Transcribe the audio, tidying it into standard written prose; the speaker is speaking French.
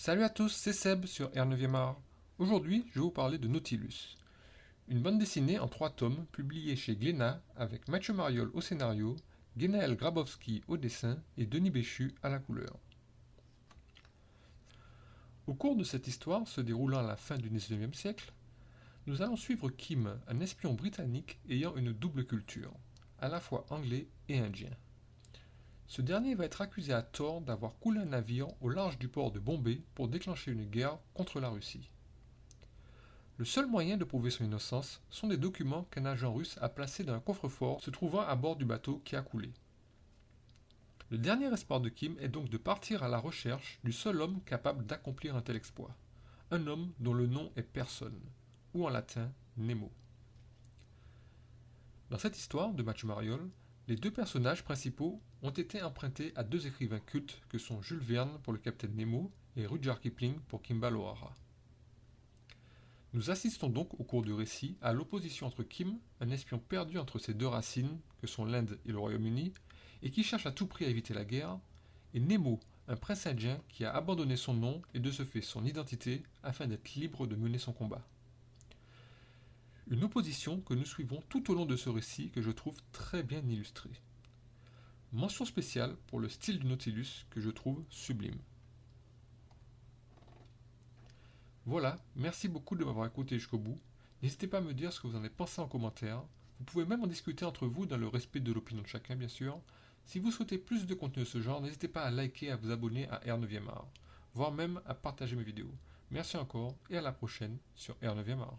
Salut à tous, c'est Seb sur R9e art. Aujourd'hui, je vais vous parler de Nautilus. Une bande dessinée en 3 tomes publiée chez Glénat avec Mathieu Mariol au scénario, Guénaël Grabowski au dessin et Denis Béchu à la couleur. Au cours de cette histoire, se déroulant à la fin du 19e siècle, nous allons suivre Kim, un espion britannique ayant une double culture, à la fois anglais et indien. Ce dernier va être accusé à tort d'avoir coulé un navire au large du port de Bombay pour déclencher une guerre contre la Russie. Le seul moyen de prouver son innocence sont des documents qu'un agent russe a placés dans un coffre-fort se trouvant à bord du bateau qui a coulé. Le dernier espoir de Kim est donc de partir à la recherche du seul homme capable d'accomplir un tel exploit. Un homme dont le nom est Personne, ou en latin Nemo. Dans cette histoire de Mathieu Mariol, les deux personnages principaux ont été empruntés à deux écrivains cultes que sont Jules Verne pour le Capitaine Nemo et Rudyard Kipling pour Kimball O'Hara. Nous assistons donc au cours du récit à l'opposition entre Kim, un espion perdu entre ses deux racines, que sont l'Inde et le Royaume-Uni, et qui cherche à tout prix à éviter la guerre, et Nemo, un prince indien qui a abandonné son nom et de ce fait son identité afin d'être libre de mener son combat. Une opposition que nous suivons tout au long de ce récit que je trouve très bien illustré. Mention spéciale pour le style du Nautilus que je trouve sublime. Voilà, merci beaucoup de m'avoir écouté jusqu'au bout. N'hésitez pas à me dire ce que vous en avez pensé en commentaire. Vous pouvez même en discuter entre vous dans le respect de l'opinion de chacun, bien sûr. Si vous souhaitez plus de contenu de ce genre, n'hésitez pas à liker et à vous abonner à R9e art, voire même à partager mes vidéos. Merci encore et à la prochaine sur R9e art.